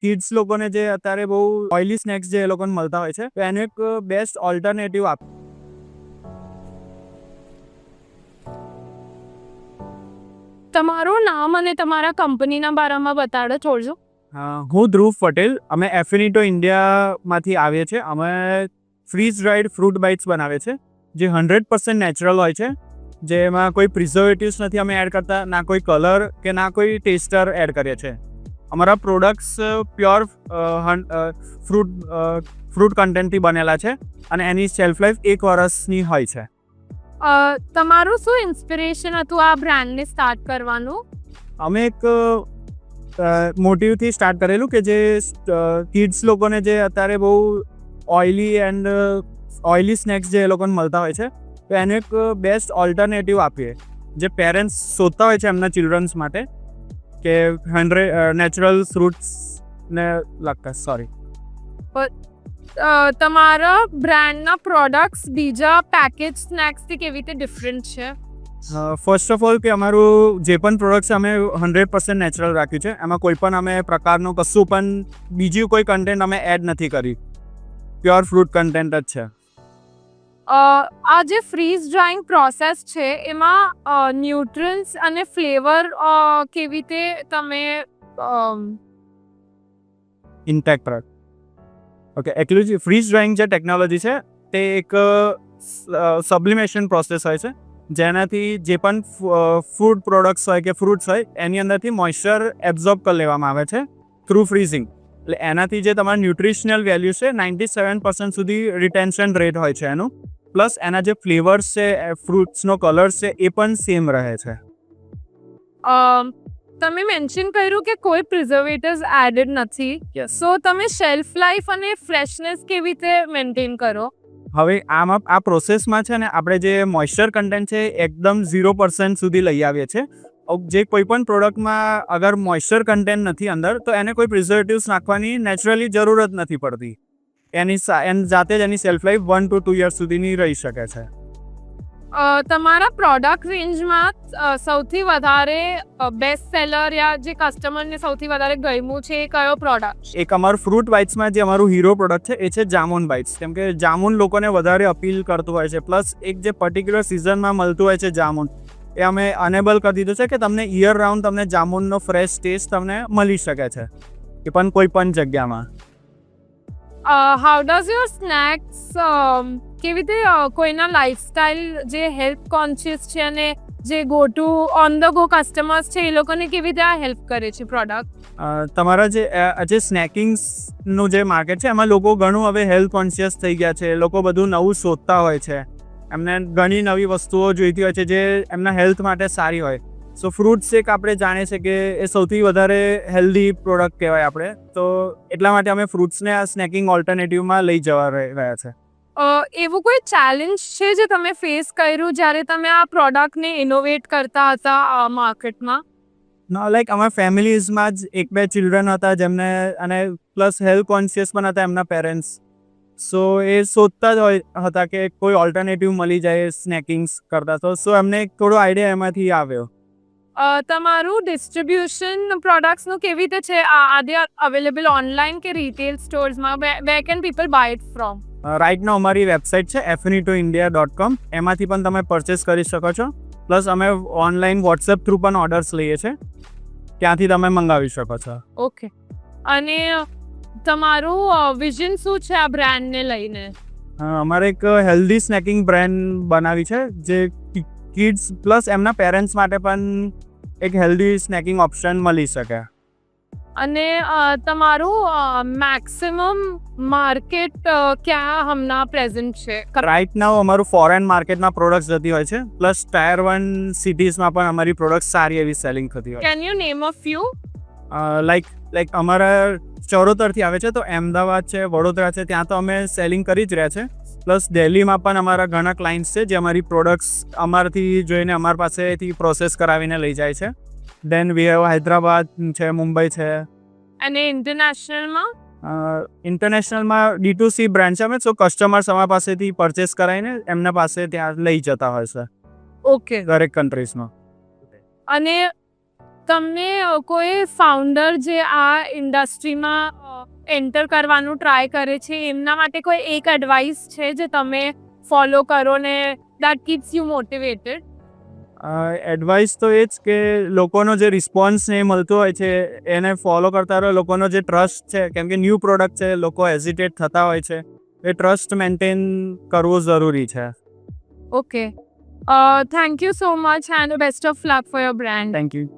Kids લોકોને જે અત્યારે બહુ ઓઇલી સ્નેક્સ જે એ લોકોને મળતા હોય છે, તો એનું એક બેસ્ટ ઓલ્ટરનેટિવ આપ. તમારું નામ અને તમારા કંપનીના બારામાં બતાડો થોડું. હું ધ્રુવ પટેલ. અમે એફિનિટો ઇન્ડિયામાંથી આવીએ છીએ. અમે ફ્રીઝ ડ્રાઈડ ફ્રૂટ બાઇટ્સ બનાવીએ છીએ, જે 100% નેચરલ હોય છે, જેમાં કોઈ પ્રિઝર્વેટિવ્સ નથી અમે એડ કરતા, ના કોઈ કલર કે ના કોઈ ટેસ્ટર એડ કરીએ છીએ. અમારા પ્રોડક્ટ્સ પ્યોર ફ્રૂટ કન્ટેન્ટથી બનેલા છે અને એની શેલ્ફ લાઈફ 1 વર્ષની હોય છે. તમારું શું ઇન્સ્પિરેશન હતું આ બ્રાન્ડને સ્ટાર્ટ કરવાનું? અમે એક મોટિવથી સ્ટાર્ટ કરેલું કે જે કિડ્સ લોકોને જે અત્યારે બહુ ઓઇલી સ્નેક્સ જે એ લોકોને મળતા હોય છે, તો એનું એક બેસ્ટ ઓલ્ટરનેટિવ આપીએ, જે પેરેન્ટ્સ શોધતા હોય છે એમના ચિલ્ડ્રન્સ માટે, કે નેચરલ ફ્રૂટ્સને લગતા. તમારા બ્રાન્ડના પ્રોડક્ટ્સ બીજા પેકેજ સ્નેક્સથી કેવી રીતે ડિફરન્ટ છે? ફર્સ્ટ ઓફ ઓલ કે અમારું જે પણ પ્રોડક્ટ્સ અમે 100% નેચરલ રાખ્યું છે. એમાં કોઈ પણ અમે પ્રકારનું કશું પણ બીજું કોઈ કન્ટેન્ટ અમે એડ નથી કરી. પ્યોર ફ્રૂટ કન્ટેન્ટ જ છે. આ જે ફ્રીઝ ડ્રાઈંગ પ્રોસેસ છે એમાં ન્યુટ્રન્સ અને ફ્લેવર કેવી રીતે તમે ઇન્ટેક્ટ રાખ. ઓકે, એકચ્યુઅલી ફ્રીઝ ડ્રાઈંગ જે ટેકનોલોજી છે તે એક સબ્લિમેશન પ્રોસેસ હોય છે, જેનાથી જે પણ ફૂડ પ્રોડક્ટ્સ હોય કે ફ્રૂટ્સ હોય એની અંદરથી મોઇશ્ચર એબ્ઝોર્બ કરી લેવામાં આવે છે થ્રુ ફ્રીઝિંગ. એટલે એનાથી જે તમારા ન્યુટ્રિશનલ વેલ્યુ છે 97% સુધી રિટેન્શન રેટ હોય છે એનું. પ્લસ એના જે ફ્લેવર્સ છે, ફ્રૂટ્સનો કલર છે, એ પણ સેમ રહે છે. તમે મેન્શન કર્યું કે કોઈ પ્રિઝર્વેટિવ્સ એડેડ નથી, સો તમે શેલ્ફ લાઈફ અને ફ્રેશનેસ કેવી રીતે મેન્ટેન કરો? હવે આ પ્રોસેસમાં છે ને, આપણે જે મોઇશ્ચર કન્ટેન્ટ છે એકદમ 0% સુધી લઈ આવીએ છીએ. જે કોઈ પણ પ્રોડક્ટમાં અગર મોઇશ્ચર કન્ટેન્ટ નથી અંદર, તો એને કોઈ પ્રિઝર્વેટિવ્સ નાખવાની નેચરલી જરૂર જ નથી પડતી. એની જાતે જ એની સેલ્ફ લાઈફ 1 to 2 years સુધીની રહી શકે છે. તમારા પ્રોડક્ટ રેન્જમાં સૌથી વધારે બેસ્ટ સેલર યા જે કસ્ટમરને સૌથી વધારે ગમ્યું છે એ કયો પ્રોડક્ટ? એક અમારું ફ્રૂટ બાઇટ્સમાં જે અમારું હીરો પ્રોડક્ટ છે એ છે જામુન બાઇટ્સ. કેમ કે જામુન લોકોને વધારે અપીલ કરતું હોય છે. પ્લસ એક જે પર્ટિક્યુલર સિઝનમાં મળતું હોય છે જામુન, એ અમે અનેબલ કરી દીધું છે કે તમને યર રાઉન્ડ તમને જામુનનો ફ્રેશ ટેસ્ટ તમને મળી શકે છે, એ પણ કોઈ પણ જગ્યામાં. હાઉ ડઝ યોર સ્નેક્સ કેવી રીતે કોઈના લાઈફસ્ટાઈલ જે હેલ્થ કોન્શિયસ છે અને જે go to on the go customers છે એ લોકોને કેવી રીતે આ હેલ્પ કરે છે પ્રોડક્ટ? તમારા જે સ્નેકિંગ્સનું જે માર્કેટ છે એમાં લોકો ઘણું હવે હેલ્થ કોન્શિયસ થઈ ગયા છે. લોકો બધું નવું શોધતા હોય છે, એમને ઘણી નવી વસ્તુઓ જોઈતી હોય છે જે એમના હેલ્થ માટે સારી હોય. સો ફ્રૂટ શેક આપણે જાણીએ છીએ કે એ સૌથી વધારે હેલ્ધી પ્રોડક્ટ કહેવાય આપણે, તો એટલા માટે અમે ફ્રૂટ્સને આ સ્નેકિંગ ઓલ્ટરનેટિવમાં લઈ જવા રહ્યા છે. એવું કોઈ ચેલેન્જ છે જે તમે ફેસ કર્યું જ્યારે તમે આ પ્રોડક્ટને ઇનોવેટ કરતા હતા માર્કેટમાં? લાઈક અમારા ફેમિલીઝમાં જ 1-2 ચિલ્ડ્રન હતા જેમને, અને પ્લસ હેલ્થ કોન્શિયસ પણ હતા એમના પેરેન્ટ્સ. સો એ શોધતા જ હતા કે કોઈ ઓલ્ટરનેટિવ મળી જાય સ્નેકિંગ્સ કરતા. તો સો એમને થોડો આઈડિયા એમાંથી આવ્યો. તમારું ડિસ્ટ્રીબ્યુશન પ્રોડક્ટ્સનું કેવી રીતે છે? આર દે અવેલેબલ ઓનલાઈન કે રિટેલ સ્ટોર્સમાં? Where can people buy it from? Right now અમારી વેબસાઇટ છે efinitoindia.com. એમાંથી પણ તમે પરચેસ કરી શકો છો. પ્લસ અમે ઓનલાઈન વોટ્સએપ થ્રુ પણ ઓર્ડર્સ લઈએ છીએ, ત્યાંથી તમે મંગાવી શકો છો. ઓકે. અને તમારું વિઝન શું છે આ બ્રાન્ડને લઈને? અમારે એક હેલ્ધી સ્નેકિંગ બ્રાન્ડ બનાવી છે, જે કિડ્સ પ્લસ એમના પેરેન્ટ્સ માટે પણ એક હેલ્ધી સ્નેકિંગ ઓપ્શન મળી શકે. અને તમારું મેક્સિમમ માર્કેટ ક્યાં હમણાં પ્રેઝન્ટ છે? રાઇટ નાઉ અમારું ફોરેન માર્કેટમાં પ્રોડક્ટ્સ જતી હોય છે, પ્લસ ટાયર 1 સિટીઝમાં પણ અમારી પ્રોડક્ટ સારી એવી સેલિંગ થતી હોય છે. Can you name a few? Like અમારા ચરોતરથી આવે છે, તો અમદાવાદ છે, વડોદરા છે, ત્યાં તો અમે સેલિંગ કરી જ રહ્યા છે. પ્લસ દિલ્હીમાં પણ અમારા ઘણા ક્લાયન્ટ્સ છે જે અમારી પ્રોડક્ટ્સ અમારાથી જોઈને અમારી પાસેથી પ્રોસેસ કરાવીને લઈ જાય છે. દેન વી હેવ હૈદરાબાદ છે, મુંબઈ છે. અને ઇન્ટરનેશનલમાં? ઇન્ટરનેશનલમાં D2C બ્રાન્ડ છે અમે, સો કસ્ટમર્સ અમારા પાસેથી પરચેસ કરાવીને એમના પાસે ત્યાં લઈ જતા હોય છે. ઓકે. દરેક કન્ટ્રીઝમાં. અને તમને કોઈ ફાઉન્ડર જે આ ઇન્ડસ્ટ્રીમાં એન્ટર કરવાનું ટ્રાય કરે છે એમના માટે કોઈ એક એડવાઇસ છે જે તમે ફોલો કરો ને that keeps you motivated? Advice તો એ જ કે લોકોનો જે રિસ્પોન્સ ને એ મળતો હોય છે એને ફોલો કરતા રહો. લોકોનો જે ટ્રસ્ટ છે, કેમ કે ન્યૂ પ્રોડક્ટ છે, લોકો હેઝિટેટ થતા હોય છે, એ ટ્રસ્ટ મેન્ટેન કરવું જરૂરી છે. Okay, thank you so much and best of luck for your brand. Thank you.